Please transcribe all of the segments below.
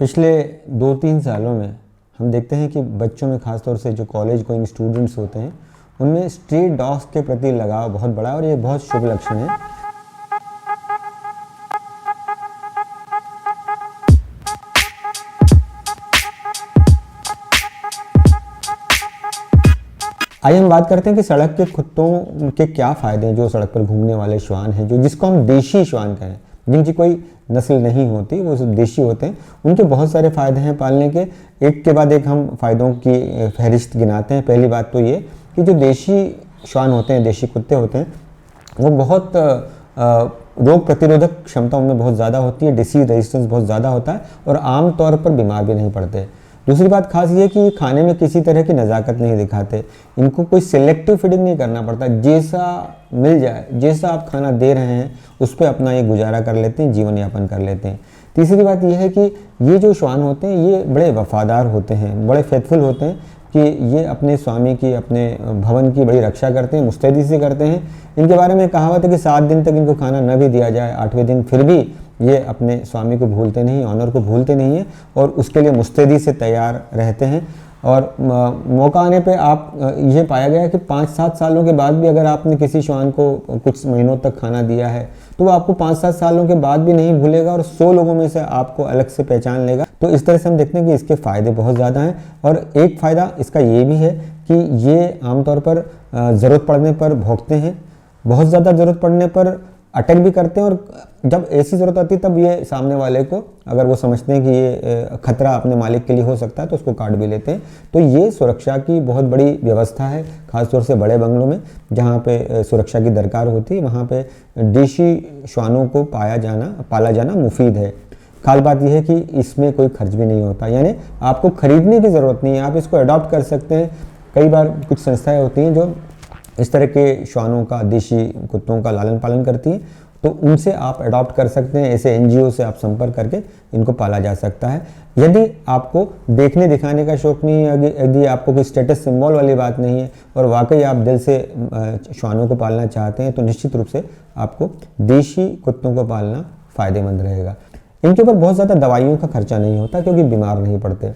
पिछले 2-3 सालों में हम देखते हैं कि बच्चों में ख़ासतौर से जो कॉलेज गोइंग स्टूडेंट्स होते हैं उनमें स्ट्रीट डॉग्स के प्रति लगाव बहुत बड़ा है और ये बहुत शुभ लक्षण है। आइए हम बात करते हैं कि सड़क के कुत्तों के क्या फ़ायदे हैं। जो सड़क पर घूमने वाले श्वान हैं, जो जिसको हम देशी श्वान कहें, जिनकी कोई नस्ल नहीं होती, वो सब देशी होते हैं, उनके बहुत सारे फ़ायदे हैं पालने के। एक के बाद एक हम फ़ायदों की फहरिस्त गिनाते हैं। पहली बात तो ये कि जो देशी श्वान होते हैं, देशी कुत्ते होते हैं, वो बहुत रोग प्रतिरोधक क्षमता उनमें बहुत ज़्यादा होती है, डिसीज रेजिस्टेंस बहुत ज़्यादा होता है और आम तौर पर बीमार भी नहीं पड़ते। दूसरी बात खास ये कि खाने में किसी तरह की नज़ाकत नहीं दिखाते। इनको कोई सिलेक्टिव फीडिंग नहीं करना पड़ता, जैसा मिल जाए, जैसा आप खाना दे रहे हैं उस पर अपना ये गुजारा कर लेते हैं, जीवन यापन कर लेते हैं। तीसरी बात यह है कि ये जो श्वान होते हैं ये बड़े वफादार होते हैं, बड़े फेथफुल होते हैं कि ये अपने स्वामी की, अपने भवन की बड़ी रक्षा करते हैं, मुस्तैदी से करते हैं। इनके बारे में कहावत है कि 7 दिन तक इनको खाना न भी दिया जाए, 8वें दिन फिर भी ये अपने स्वामी को भूलते नहीं, ऑनर को भूलते नहीं हैं और उसके लिए मुस्तैदी से तैयार रहते हैं। और मौका आने पे आप ये पाया गया है कि 5-7 सालों के बाद भी अगर आपने किसी श्वान को कुछ महीनों तक खाना दिया है तो वो आपको 5-7 सालों के बाद भी नहीं भूलेगा और 100 लोगों में से आपको अलग से पहचान लेगा। तो इस तरह से हम देखते हैं कि इसके फ़ायदे बहुत ज़्यादा हैं। और एक फ़ायदा इसका ये भी है कि ये आमतौर पर ज़रूरत पड़ने पर भौंकते हैं, बहुत ज़्यादा ज़रूरत पड़ने पर अटैक भी करते हैं और जब ऐसी ज़रूरत आती है तब ये सामने वाले को, अगर वो समझते हैं कि ये खतरा अपने मालिक के लिए हो सकता है, तो उसको काट भी लेते हैं। तो ये सुरक्षा की बहुत बड़ी व्यवस्था है, ख़ासतौर से बड़े बंगलों में जहाँ पे सुरक्षा की दरकार होती है, वहाँ पे देशी श्वानों को पाला जाना मुफीद है। खास बात यह है कि इसमें कोई खर्च भी नहीं होता, यानी आपको खरीदने की ज़रूरत नहीं है, आप इसको अडॉप्ट कर सकते हैं। कई बार कुछ संस्थाएँ होती हैं जो इस तरह के श्वानों का, देशी कुत्तों का लालन पालन करती हैं, तो उनसे आप अडॉप्ट कर सकते हैं। ऐसे NGO से आप संपर्क करके इनको पाला जा सकता है। यदि आपको देखने दिखाने का शौक़ नहीं है, यदि आपको कोई स्टेटस सिंबल वाली बात नहीं है और वाकई आप दिल से श्वानों को पालना चाहते हैं, तो निश्चित रूप से आपको देशी कुत्तों को पालना फ़ायदेमंद रहेगा। इनके ऊपर बहुत ज़्यादा दवाइयों का खर्चा नहीं होता क्योंकि बीमार नहीं पड़ते।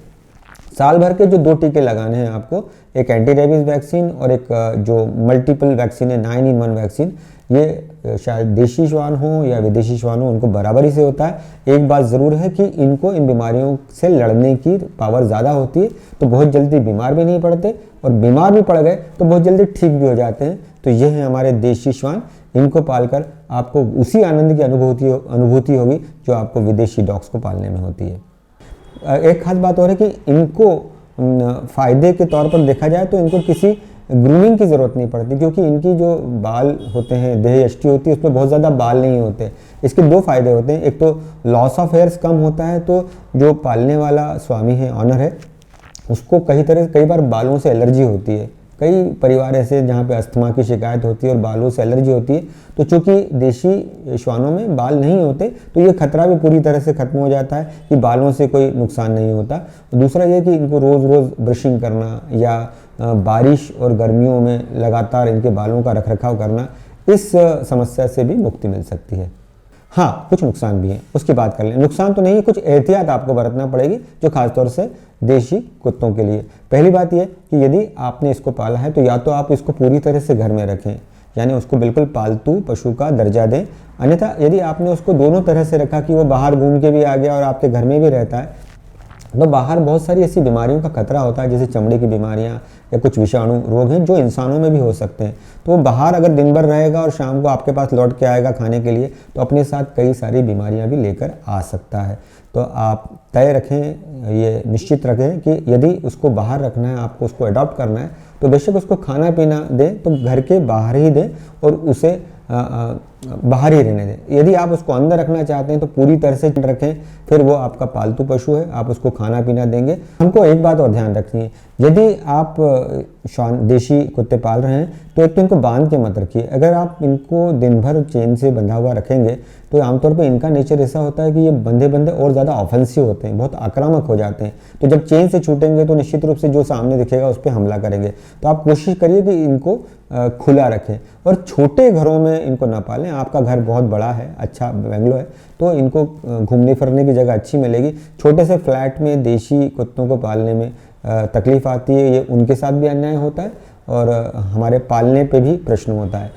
साल भर के जो 2 टीके लगाने हैं आपको, एक एंटी रेबीज़ वैक्सीन और एक जो मल्टीपल वैक्सीन है, 9-in-1 वैक्सीन, ये शायद देशी श्वान हो या विदेशी श्वान हो, उनको बराबरी से होता है। एक बात ज़रूर है कि इनको इन बीमारियों से लड़ने की पावर ज़्यादा होती है, तो बहुत जल्दी बीमार भी नहीं पड़ते और बीमार भी पड़ गए तो बहुत जल्दी ठीक भी हो जाते हैं। तो ये है हमारे देशी श्वान। इनको पालकर आपको उसी आनंद की अनुभूति होगी जो आपको विदेशी डॉग्स को पालने में होती है। एक खास बात और है कि इनको फ़ायदे के तौर पर देखा जाए तो इनको किसी ग्रूमिंग की ज़रूरत नहीं पड़ती, क्योंकि इनकी जो बाल होते हैं, देह यष्टि होती है, उसमें बहुत ज़्यादा बाल नहीं होते। इसके 2 फ़ायदे होते हैं। एक तो लॉस ऑफ हेयर्स कम होता है, तो जो पालने वाला स्वामी है, ऑनर है, उसको कई बार बालों से एलर्जी होती है। कई परिवार ऐसे जहाँ पे अस्थमा की शिकायत होती है और बालों से एलर्जी होती है, तो चूँकि देशी श्वानों में बाल नहीं होते तो ये खतरा भी पूरी तरह से ख़त्म हो जाता है कि बालों से कोई नुकसान नहीं होता। दूसरा ये कि इनको रोज़ रोज़ ब्रशिंग करना या बारिश और गर्मियों में लगातार इनके बालों का रखरखाव करना, इस समस्या से भी मुक्ति मिल सकती है। हाँ, कुछ नुकसान भी हैं, उसकी बात कर लें। नुकसान तो नहीं है, कुछ एहतियात आपको बरतना पड़ेगी जो खासतौर से देशी कुत्तों के लिए। पहली बात यह कि यदि आपने इसको पाला है तो या तो आप इसको पूरी तरह से घर में रखें, यानी उसको बिल्कुल पालतू पशु का दर्जा दें। अन्यथा यदि आपने उसको दोनों तरह से रखा कि वो बाहर घूम के भी आ गया और आपके घर में भी रहता है, तो बाहर बहुत सारी ऐसी बीमारियों का खतरा होता है, जैसे चमड़ी की बीमारियां या कुछ विषाणु रोग हैं जो इंसानों में भी हो सकते हैं। तो वो बाहर अगर दिन भर रहेगा और शाम को आपके पास लौट के आएगा खाने के लिए, तो अपने साथ कई सारी बीमारियां भी लेकर आ सकता है। तो आप तय रखें, ये निश्चित रखें कि यदि उसको बाहर रखना है, आपको उसको अडॉप्ट करना है, तो बेशक उसको खाना पीना दें तो घर के बाहर ही दें और उसे बाहर ही रहने दें। यदि आप उसको अंदर रखना चाहते हैं तो पूरी तरह से रखें, फिर वो आपका पालतू पशु है, आप उसको खाना पीना देंगे। हमको एक बात और ध्यान रखनी है, यदि आप देशी कुत्ते पाल रहे हैं तो एक तो इनको बांध के मत रखिए। अगर आप इनको दिन भर चेन से बंधा हुआ रखेंगे तो आमतौर पे इनका नेचर ऐसा होता है कि ये बंधे बंधे और ज़्यादा ऑफेंसिव होते हैं, बहुत आक्रामक हो जाते हैं। तो जब चेन से छूटेंगे तो निश्चित रूप से जो सामने दिखेगा उस पर हमला करेंगे। तो आप कोशिश करिए कि इनको खुला रखें और छोटे घरों में इनको ना पालें। आपका घर बहुत बड़ा है, अच्छा बेंगलो है, तो इनको घूमने फिरने की जगह अच्छी मिलेगी। छोटे से फ्लैट में देशी कुत्तों को पालने में तकलीफ़ आती है, ये उनके साथ भी अन्याय होता है और हमारे पालने पे भी प्रश्न होता है।